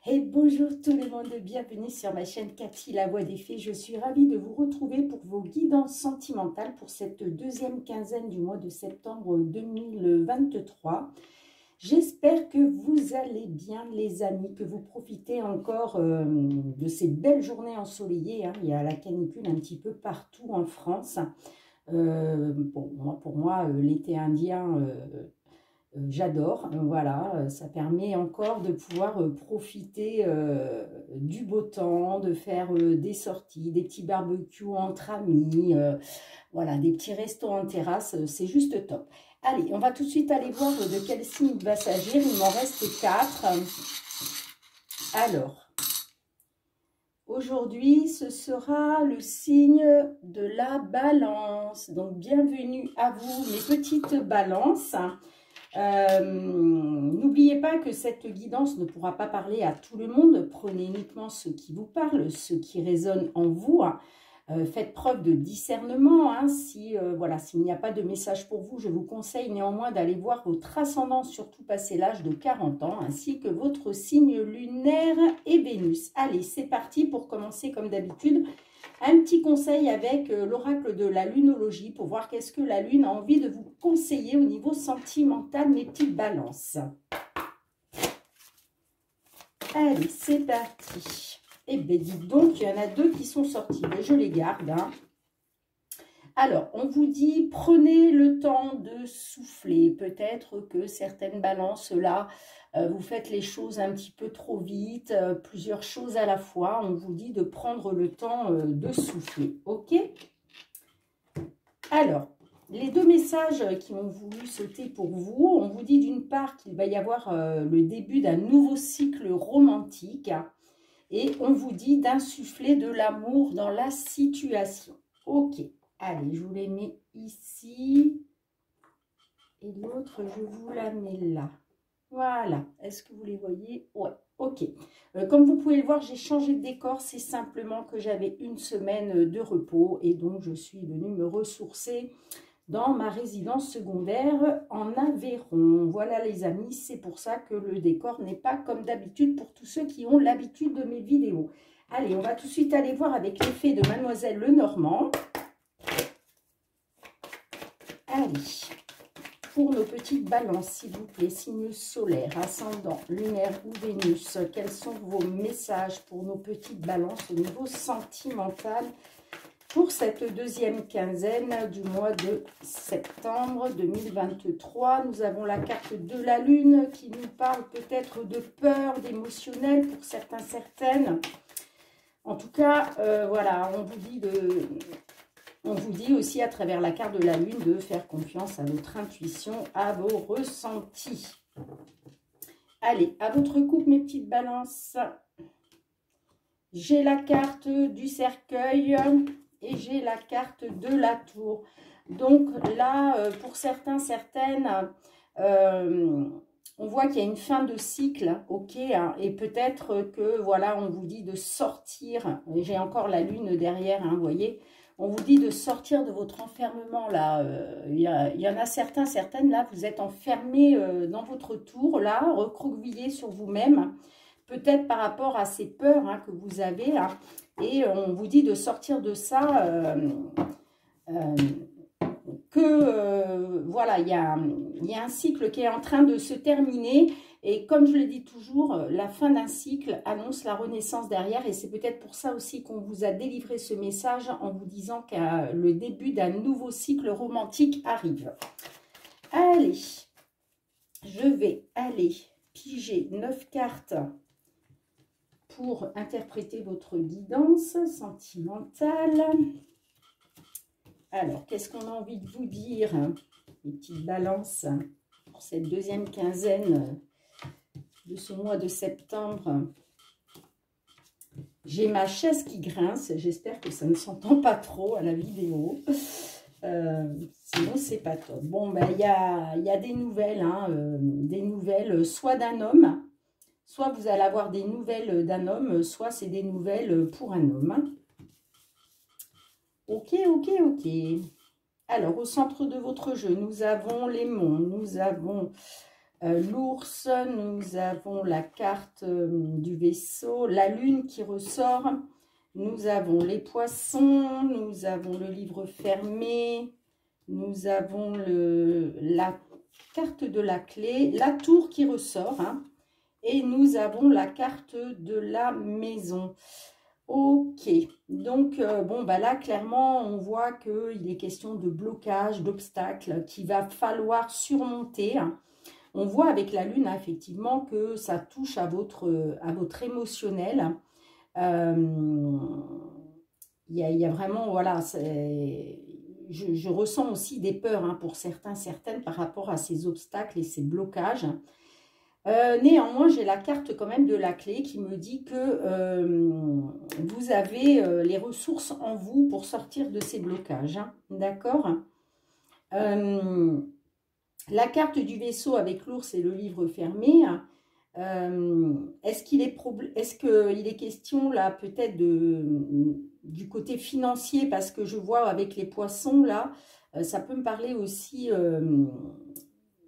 Et bonjour tout le monde, bienvenue sur ma chaîne Cathy, la voix des fées. Je suis ravie de vous retrouver pour vos guidances sentimentales pour cette deuxième quinzaine du mois de septembre 2023. J'espère que vous allez bien les amis, que vous profitez encore de ces belles journées ensoleillées. Hein. Il y a la canicule un petit peu partout en France. Bon, pour moi, l'été indien... j'adore, voilà, ça permet encore de pouvoir profiter du beau temps, de faire des sorties, des petits barbecues entre amis, voilà, des petits restos en terrasse, c'est juste top. Allez, on va tout de suite aller voir de quel signe il va s'agir, il m'en reste 4. Alors, aujourd'hui, ce sera le signe de la balance, donc bienvenue à vous mes petites balances. N'oubliez pas que cette guidance ne pourra pas parler à tout le monde. Prenez uniquement ce qui vous parle, ce qui résonne en vous. Faites preuve de discernement. Hein. Voilà, s'il n'y a pas de message pour vous, je vous conseille néanmoins d'aller voir votre ascendant, surtout passé l'âge de 40 ans, ainsi que votre signe lunaire et Vénus. Allez, c'est parti pour commencer comme d'habitude. Un petit conseil avec l'oracle de la lunologie pour voir qu'est-ce que la lune a envie de vous conseiller au niveau sentimental, mes petites balances. Allez, c'est parti. Eh bien, dites donc, il y en a 2 qui sont sortis, mais je les garde. Hein. Alors, on vous dit, prenez le temps de souffler. Peut-être que certaines balances là, vous faites les choses un petit peu trop vite, plusieurs choses à la fois. On vous dit de prendre le temps de souffler, ok? Alors, les 2 messages qui ont voulu sauter pour vous, on vous dit d'une part qu'il va y avoir le début d'un nouveau cycle romantique et on vous dit d'insuffler de l'amour dans la situation, ok? Allez, je vous les mets ici. Et l'autre, je vous la mets là. Voilà. Est-ce que vous les voyez? Ouais, ok. Comme vous pouvez le voir, j'ai changé de décor. C'est simplement que j'avais une semaine de repos. Et donc, je suis venue me ressourcer dans ma résidence secondaire en Aveyron. Voilà les amis, c'est pour ça que le décor n'est pas comme d'habitude pour tous ceux qui ont l'habitude de mes vidéos. Allez, on va tout de suite aller voir avec l'effet de Mademoiselle Lenormand. Allez, pour nos petites balances, s'il vous plaît, signe solaire, ascendant, lunaire ou Vénus, quels sont vos messages pour nos petites balances au niveau sentimental pour cette deuxième quinzaine du mois de septembre 2023. Nous avons la carte de la lune qui nous parle peut-être de peur, d'émotionnel pour certains, certaines. En tout cas, voilà, on vous dit aussi à travers la carte de la lune de faire confiance à votre intuition, à vos ressentis. Allez, à votre couple, mes petites balances. J'ai la carte du cercueil et j'ai la carte de la tour. Donc là, pour certains, certaines, on voit qu'il y a une fin de cycle, ok, hein, et peut-être que, voilà, on vous dit de sortir. J'ai encore la lune derrière, hein, vous voyez. On vous dit de sortir de votre enfermement, là. Il y en a certains, certaines, là, vous êtes enfermés dans votre tour, là, recroquevillés sur vous-même, peut-être par rapport à ces peurs hein, que vous avez, hein, et on vous dit de sortir de ça, voilà, il y a un cycle qui est en train de se terminer. Et comme je le dis toujours, la fin d'un cycle annonce la renaissance derrière. Et c'est peut-être pour ça aussi qu'on vous a délivré ce message en vous disant que le début d'un nouveau cycle romantique arrive. Allez, je vais aller piger 9 cartes pour interpréter votre guidance sentimentale. Alors, qu'est-ce qu'on a envie de vous dire, les petites balances, pour cette deuxième quinzaine de ce mois de septembre? J'ai ma chaise qui grince, j'espère que ça ne s'entend pas trop à la vidéo, sinon c'est pas top. Bon, ben il y a des nouvelles, hein, des nouvelles soit d'un homme, soit vous allez avoir des nouvelles d'un homme, soit c'est des nouvelles pour un homme. Ok, ok, ok. Alors, au centre de votre jeu, nous avons l'aimant, nous avons L'ours, nous avons la carte du vaisseau, la lune qui ressort, nous avons les poissons, nous avons le livre fermé, nous avons la carte de la clé, la tour qui ressort, hein, et nous avons la carte de la maison. Ok, donc bon, bah là, clairement, on voit qu'il est question de blocage, d'obstacles qu'il va falloir surmonter. On voit avec la lune, hein, effectivement, que ça touche à votre émotionnel. Il y a vraiment, voilà, je ressens aussi des peurs, hein, pour certains, certaines, par rapport à ces obstacles et ces blocages. Néanmoins, j'ai la carte quand même de la clé qui me dit que vous avez les ressources en vous pour sortir de ces blocages, hein, d'accord? La carte du vaisseau avec l'ours et le livre fermé, est-ce qu'il est question là peut-être du côté financier, parce que je vois avec les poissons là, ça peut me parler aussi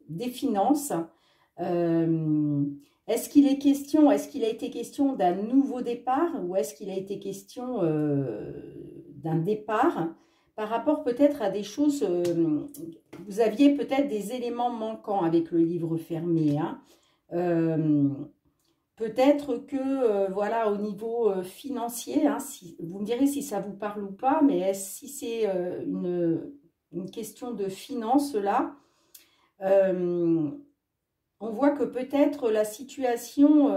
des finances. Est-ce qu'il a été question d'un nouveau départ, ou est-ce qu'il a été question d'un départ par rapport peut-être à des choses, vous aviez peut-être des éléments manquants avec le livre fermé, hein. Peut-être que, voilà, au niveau financier, hein, vous me direz si ça vous parle ou pas, mais si c'est une question de finances là, on voit que peut-être la situation,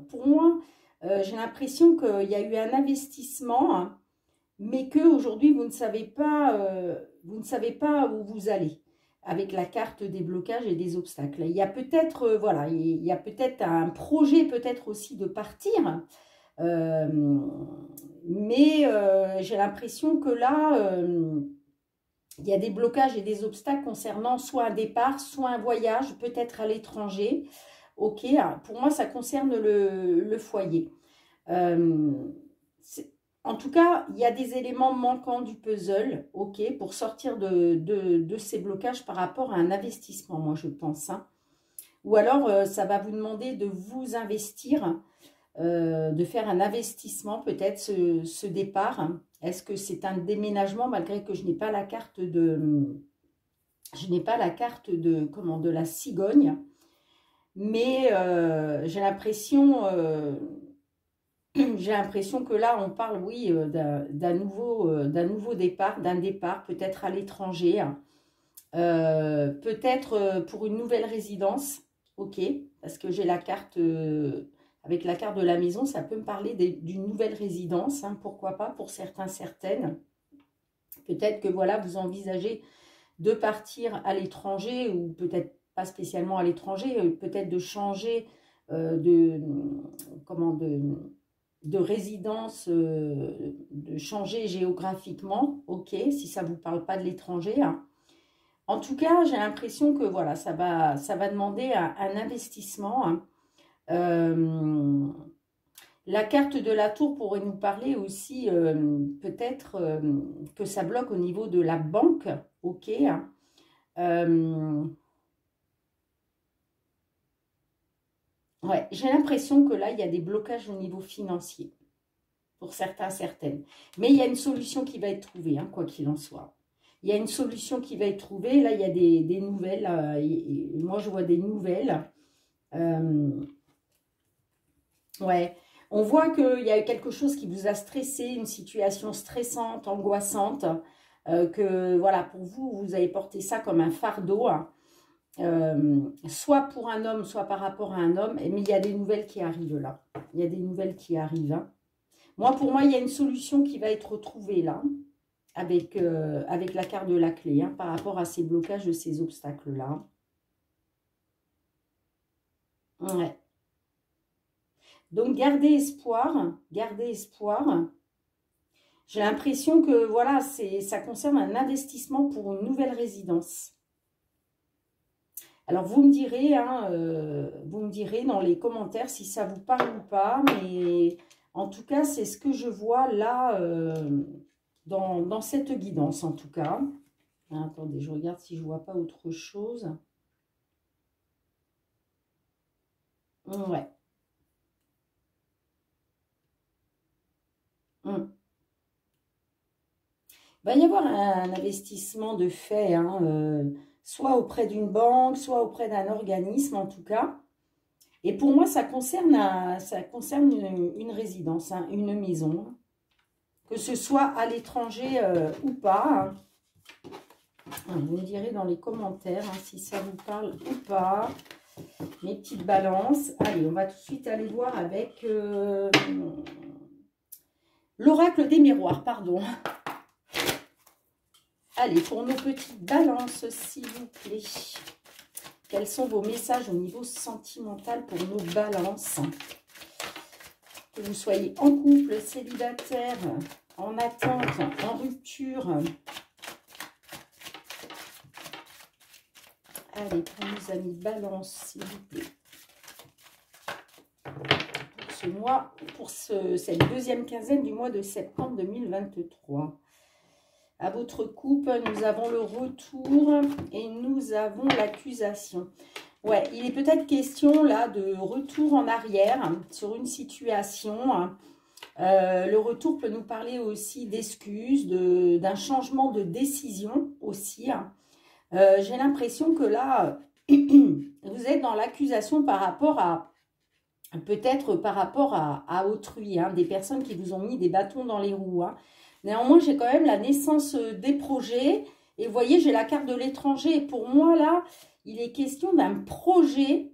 pour moi, j'ai l'impression qu'il y a eu un investissement, hein, mais qu'aujourd'hui, vous ne savez pas où vous allez avec la carte des blocages et des obstacles. Il y a peut-être, voilà, il y a peut-être un projet, peut-être aussi de partir, mais j'ai l'impression que là, il y a des blocages et des obstacles concernant soit un départ, soit un voyage, peut-être à l'étranger. Ok, pour moi, ça concerne le foyer. En tout cas, il y a des éléments manquants du puzzle, ok, pour sortir de ces blocages par rapport à un investissement, moi je pense, hein. Ou alors, ça va vous demander de vous investir, de faire un investissement, peut-être ce départ, hein. Est-ce que c'est un déménagement, malgré que je n'ai pas la carte de... Je n'ai pas la carte de la cigogne, mais j'ai l'impression que là, on parle, oui, d'un nouveau départ, d'un départ peut-être à l'étranger, hein. Peut-être pour une nouvelle résidence, ok, parce que j'ai la carte, avec la carte de la maison, ça peut me parler d'une nouvelle résidence, hein, pourquoi pas pour certains, certaines. Peut-être que voilà, vous envisagez de partir à l'étranger, ou peut-être pas spécialement à l'étranger, peut-être de changer de résidence, de changer géographiquement, ok, si ça ne vous parle pas de l'étranger, hein. En tout cas, j'ai l'impression que voilà, ça va demander un investissement, hein. La carte de la tour pourrait nous parler aussi, peut-être que ça bloque au niveau de la banque, ok, hein. Ouais, j'ai l'impression que là, il y a des blocages au niveau financier, pour certains, certaines. Mais il y a une solution qui va être trouvée, hein, quoi qu'il en soit. Il y a une solution qui va être trouvée. Là, il y a des nouvelles. Moi, je vois des nouvelles. Ouais, on voit qu'il y a eu quelque chose qui vous a stressé, une situation stressante, angoissante. Que, voilà, pour vous, vous avez porté ça comme un fardeau, hein. Soit pour un homme, soit par rapport à un homme. Mais il y a des nouvelles qui arrivent là. Il y a des nouvelles qui arrivent, hein. Pour moi, il y a une solution qui va être trouvée là, avec la carte de la clé, hein, par rapport à ces blocages, de ces obstacles-là. Ouais. Donc, gardez espoir, gardez espoir. J'ai l'impression que, voilà, ça concerne un investissement pour une nouvelle résidence. Alors, vous me direz, hein, dans les commentaires si ça vous parle ou pas, mais en tout cas, c'est ce que je vois là, dans cette guidance, en tout cas. Attendez, je regarde si je ne vois pas autre chose. Ouais. Mm. Il va y avoir un investissement de fait, hein, soit auprès d'une banque, soit auprès d'un organisme en tout cas. Et pour moi, ça concerne une résidence, hein, une maison, hein. Que ce soit à l'étranger ou pas, hein. Vous me direz dans les commentaires hein, si ça vous parle ou pas. Mes petites balances. Allez, on va tout de suite aller voir avec l'oracle des miroirs, pardon. Allez, pour nos petites balances, s'il vous plaît. Quels sont vos messages au niveau sentimental pour nos balances? Que vous soyez en couple, célibataire, en attente, en rupture. Allez, pour nos amis balance, s'il vous plaît. Pour ce mois, pour cette deuxième quinzaine du mois de septembre 2023. À votre coupe, nous avons le retour et nous avons l'accusation. Ouais, il est peut-être question là de retour en arrière sur une situation. Le retour peut nous parler aussi d'excuses, d'un changement de décision aussi. J'ai l'impression que là, vous êtes dans l'accusation par rapport à, peut-être par rapport à autrui, hein, des personnes qui vous ont mis des bâtons dans les roues. Hein. Néanmoins, j'ai quand même la naissance des projets. Et vous voyez, j'ai la carte de l'étranger. Et pour moi, là, il est question d'un projet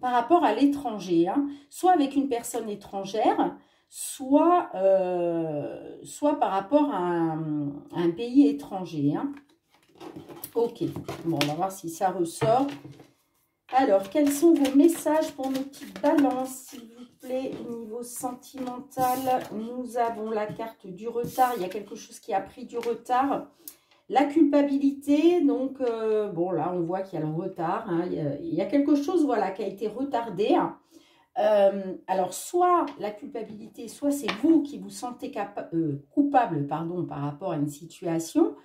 par rapport à l'étranger. Hein. Soit avec une personne étrangère, soit par rapport à un pays étranger. Hein. Ok, bon, on va voir si ça ressort. Alors, quels sont vos messages pour nos petites balances, s'il vous plaît, au niveau sentimental? Nous avons la carte du retard. Il y a quelque chose qui a pris du retard. La culpabilité, donc, bon, là, on voit qu'il y a le retard. Hein, il y a quelque chose, voilà, qui a été retardé. Alors, soit la culpabilité, soit c'est vous qui vous sentez coupable, pardon, par rapport à une situation,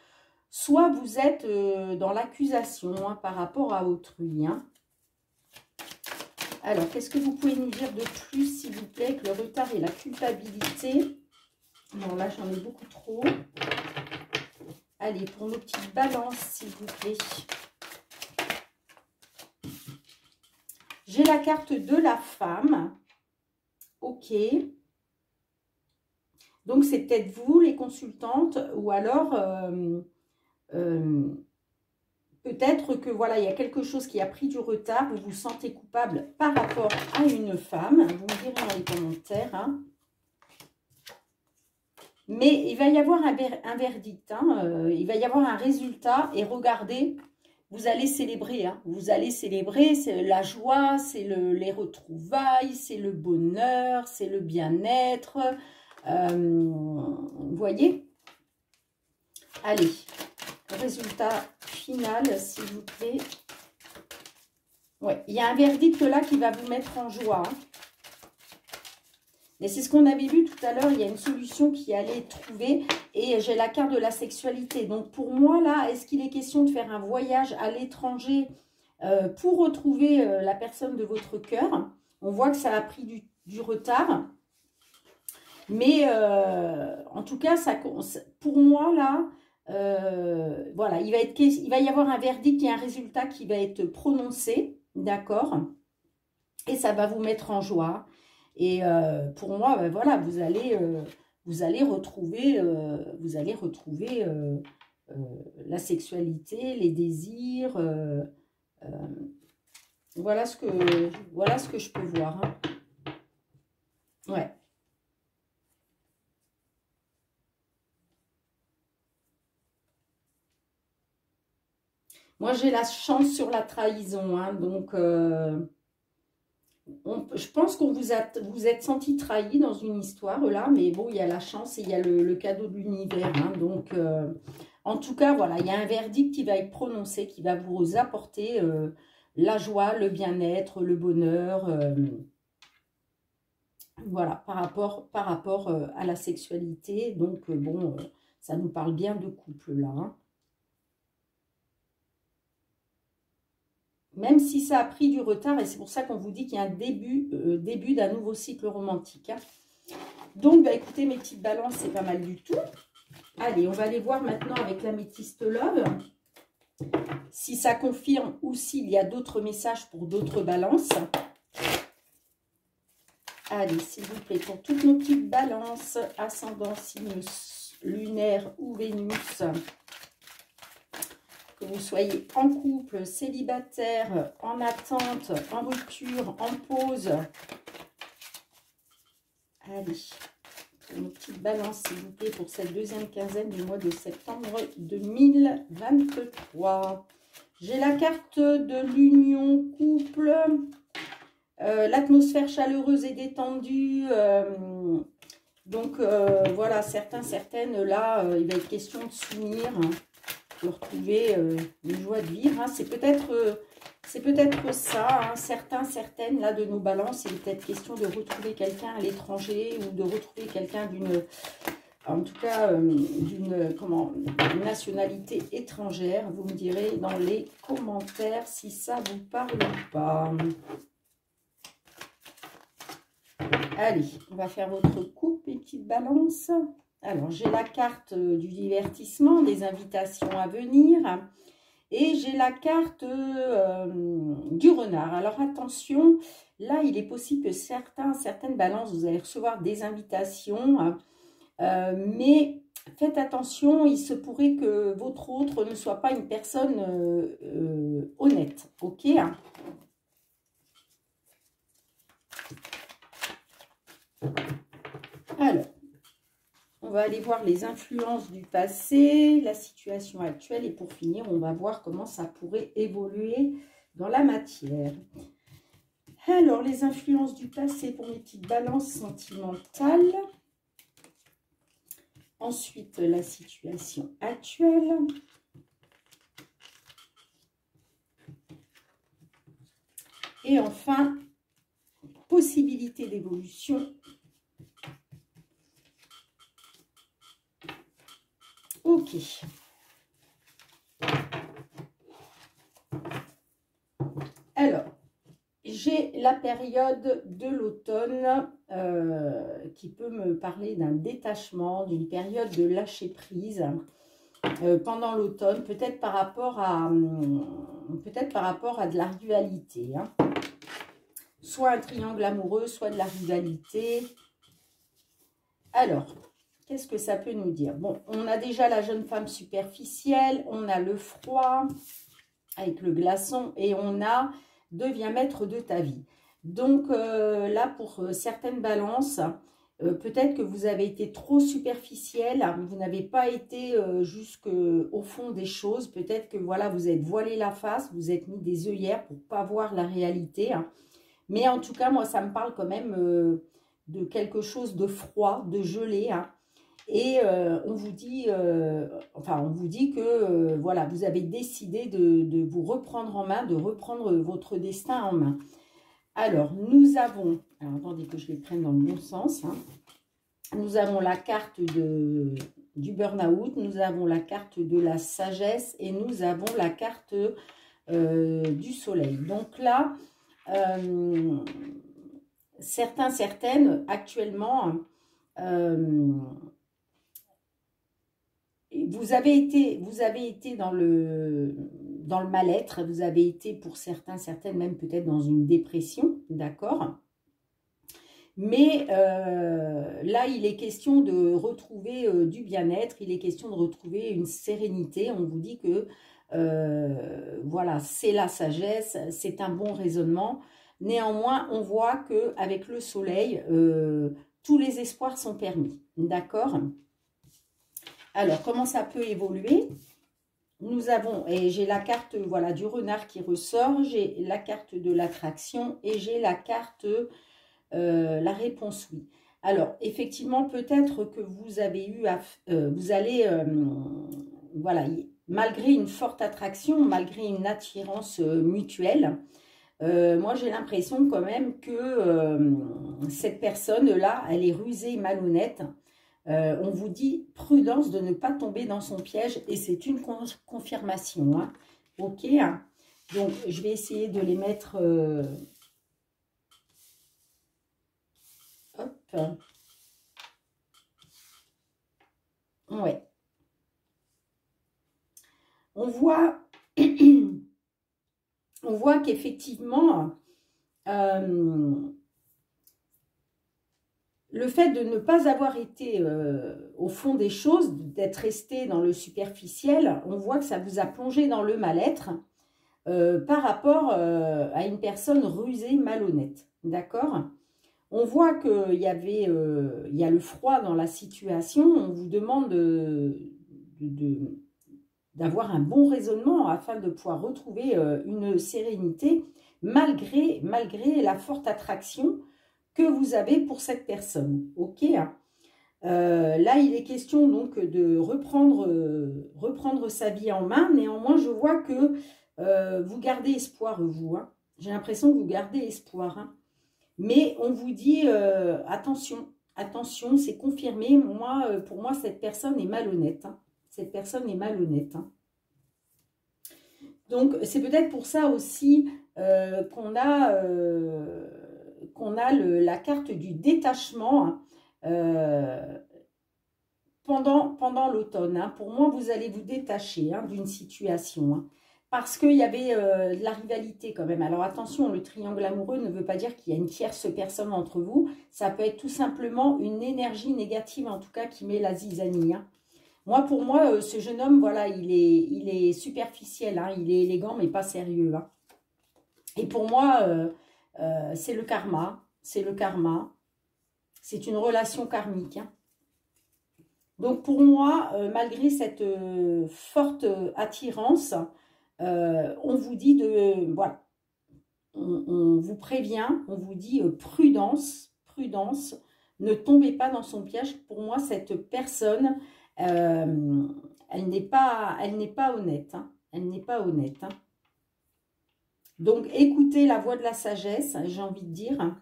soit vous êtes dans l'accusation hein, par rapport à autrui, hein. Alors, qu'est-ce que vous pouvez nous dire de plus, s'il vous plaît, que le retard et la culpabilité? Non, là, j'en ai beaucoup trop. Allez, pour nos petites balances, s'il vous plaît. J'ai la carte de la femme. Ok. Donc, c'est peut-être vous, les consultantes, ou alors... peut-être que voilà, il y a quelque chose qui a pris du retard, vous vous sentez coupable par rapport à une femme. Vous me direz dans les commentaires. Hein. Mais il va y avoir un verdict, hein. Il va y avoir un résultat. Et regardez, vous allez célébrer. Hein. Vous allez célébrer, c'est la joie, c'est les retrouvailles, c'est le bonheur, c'est le bien-être. Vous voyez? Allez, résultat final, s'il vous plaît. Ouais, il y a un verdict là qui va vous mettre en joie. Hein. Et c'est ce qu'on avait vu tout à l'heure. Il y a une solution qui allait être trouvée. Et j'ai la carte de la sexualité. Donc pour moi, là, est-ce qu'il est question de faire un voyage à l'étranger pour retrouver la personne de votre cœur? On voit que ça a pris du retard. Mais en tout cas, pour moi, là... voilà, il va y avoir un verdict et un résultat qui va être prononcé, d'accord? Et ça va vous mettre en joie. Et pour moi, ben voilà, vous allez retrouver la sexualité, les désirs. Voilà ce que je peux voir. Hein. Ouais. Moi, j'ai la chance sur la trahison, hein, donc je pense qu'on vous êtes senti trahi dans une histoire, là, mais bon, il y a la chance et il y a le cadeau de l'univers, hein, donc en tout cas, voilà, il y a un verdict qui va être prononcé, qui va vous apporter la joie, le bien-être, le bonheur, voilà, par rapport à la sexualité, donc bon, ça nous parle bien de couple, là, hein. Même si ça a pris du retard, et c'est pour ça qu'on vous dit qu'il y a un début d'un nouveau cycle romantique. Hein. Donc, bah, écoutez, mes petites balances, c'est pas mal du tout. Allez, on va aller voir maintenant avec l'améthyste Love. Si ça confirme ou s'il y a d'autres messages pour d'autres balances. Allez, s'il vous plaît, pour toutes nos petites balances, ascendant, signe lunaire ou Vénus, que vous soyez en couple, célibataire, en attente, en rupture, en pause. Allez, pour nos petites balances, s'il vous plaît, pour cette deuxième quinzaine du mois de septembre 2023. J'ai la carte de l'union couple, l'atmosphère chaleureuse et détendue. Donc, voilà, certains, certaines, là, il va être question de s'unir, hein, de retrouver une joie de vivre. Hein. C'est peut-être ça, hein, certains, certaines, là, de nos balances, il est peut-être question de retrouver quelqu'un à l'étranger ou de retrouver quelqu'un d'une... En tout cas, d'une nationalité étrangère. Vous me direz dans les commentaires si ça vous parle ou pas. Allez, on va faire votre coupe, mes petites balances. Alors, j'ai la carte du divertissement, des invitations à venir. Et j'ai la carte du renard. Alors, attention, là, il est possible que certaines balances, vous allez recevoir des invitations. Mais faites attention, il se pourrait que votre autre ne soit pas une personne honnête. Ok, hein. Alors, on va aller voir les influences du passé, la situation actuelle. Et pour finir, on va voir comment ça pourrait évoluer dans la matière. Alors, les influences du passé pour mes petites balances sentimentales. Ensuite, la situation actuelle. Et enfin, possibilité d'évolution. Ok. Alors, j'ai la période de l'automne qui peut me parler d'un détachement, d'une période de lâcher prise pendant l'automne, peut-être par rapport à de la rivalité. Hein. Soit un triangle amoureux, soit de la rivalité. Alors, qu'est-ce que ça peut nous dire? Bon, on a déjà la jeune femme superficielle, on a le froid avec le glaçon et on a deviens maître de ta vie. Donc là, pour certaines balances, peut-être que vous avez été trop superficiel, vous n'avez pas été jusqu'au fond des choses. Peut-être que voilà, vous êtes voilé la face, vous êtes mis des œillères pour ne pas voir la réalité. Hein. Mais en tout cas, moi, ça me parle quand même de quelque chose de froid, de gelé. Hein. Et on vous dit que voilà, vous avez décidé de vous reprendre en main, de reprendre votre destin en main. Alors, nous avons, alors attendez que je les prenne dans le bon sens, hein. Nous avons la carte du burn-out, nous avons la carte de la sagesse et nous avons la carte du soleil. Donc là, certaines, actuellement, vous avez été dans le mal-être, vous avez été pour certaines même peut-être dans une dépression, d'accord? Mais là, il est question de retrouver du bien-être, il est question de retrouver une sérénité. On vous dit que voilà, c'est la sagesse, c'est un bon raisonnement. Néanmoins, on voit qu'avec le soleil, tous les espoirs sont permis, d'accord? Alors, comment ça peut évoluer? Nous avons, et j'ai la carte voilà, du renard qui ressort, j'ai la carte de l'attraction et j'ai la carte, la réponse oui. Alors, effectivement, peut-être que vous avez eu, vous allez, voilà, malgré une forte attraction, malgré une attirance mutuelle, moi j'ai l'impression quand même que cette personne-là, elle est rusée et malhonnête. On vous dit prudence de ne pas tomber dans son piège et c'est une confirmation. Hein. Ok. Donc, je vais essayer de les mettre... hop. Ouais. On voit, on voit qu'effectivement, le fait de ne pas avoir été au fond des choses, d'être resté dans le superficiel, on voit que ça vous a plongé dans le mal-être par rapport à une personne rusée, malhonnête. D'accord ? On voit qu'il y avait, il y a le froid dans la situation. On vous demande d'avoir un bon raisonnement afin de pouvoir retrouver une sérénité malgré la forte attraction que vous avez pour cette personne. Ok, là, il est question donc de reprendre sa vie en main. Néanmoins, je vois que vous gardez espoir, vous. Hein. J'ai l'impression que vous gardez espoir. Hein. Mais on vous dit, attention, attention, c'est confirmé. Moi, pour moi, cette personne est malhonnête. Hein. Cette personne est malhonnête. Hein. Donc, c'est peut-être pour ça aussi qu'on a la carte du détachement pendant l'automne. Hein. Pour moi, vous allez vous détacher d'une situation. Hein, parce qu'il y avait de la rivalité quand même. Alors attention, le triangle amoureux ne veut pas dire qu'il y a une tierce personne entre vous. Ça peut être tout simplement une énergie négative, en tout cas, qui met la zizanie. Hein. Moi, pour moi, ce jeune homme, voilà, il est superficiel. Hein, il est élégant, mais pas sérieux. Hein. Et pour moi, c'est le karma. C'est le karma. C'est une relation karmique. Hein. Donc, pour moi, malgré cette forte attirance, on vous dit de... Voilà. On vous prévient, on vous dit prudence, prudence. Ne tombez pas dans son piège. Pour moi, cette personne, elle n'est pas honnête. Hein. Elle n'est pas honnête. Hein. Donc, écoutez la voix de la sagesse, j'ai envie de dire.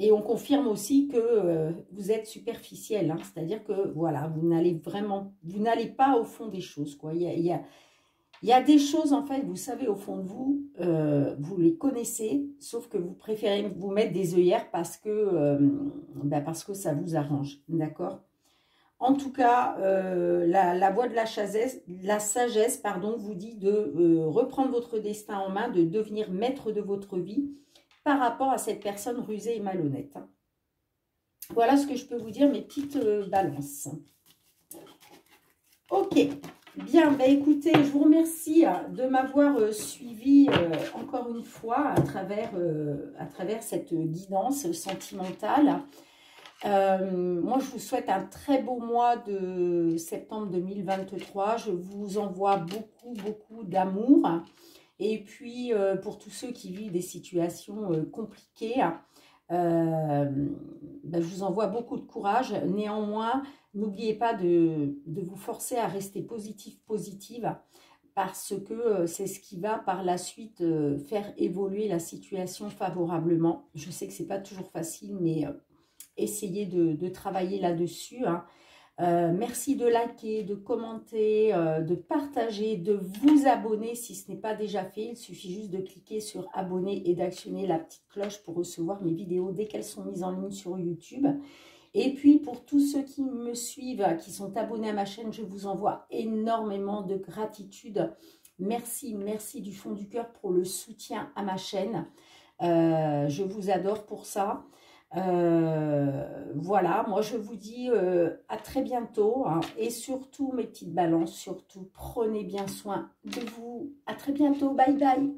Et on confirme aussi que vous êtes superficiel. Hein, c'est-à-dire que, voilà, vous n'allez pas au fond des choses. Quoi. Il y a des choses, en fait, vous savez, au fond de vous, vous les connaissez, sauf que vous préférez vous mettre des œillères parce que ça vous arrange. D'accord ? En tout cas, la voix de la sagesse, pardon, vous dit de reprendre votre destin en main, de devenir maître de votre vie par rapport à cette personne rusée et malhonnête. Voilà ce que je peux vous dire, mes petites balances. Ok, bien, bah écoutez, je vous remercie de m'avoir suivi encore une fois à travers cette guidance sentimentale. Moi, je vous souhaite un très beau mois de septembre 2023. Je vous envoie beaucoup, beaucoup d'amour. Et puis, pour tous ceux qui vivent des situations compliquées, je vous envoie beaucoup de courage. Néanmoins, n'oubliez pas de vous forcer à rester positive, parce que c'est ce qui va par la suite faire évoluer la situation favorablement. Je sais que ce n'est pas toujours facile, mais essayez de travailler là-dessus. Hein. Merci de liker, de commenter, de partager, de vous abonner si ce n'est pas déjà fait. Il suffit juste de cliquer sur abonner et d'actionner la petite cloche pour recevoir mes vidéos dès qu'elles sont mises en ligne sur YouTube. Et puis pour tous ceux qui me suivent, qui sont abonnés à ma chaîne, je vous envoie énormément de gratitude. Merci, merci du fond du cœur pour le soutien à ma chaîne. Je vous adore pour ça. Voilà, moi je vous dis à très bientôt hein, et surtout mes petites balances, surtout prenez bien soin de vous. À très bientôt, bye bye.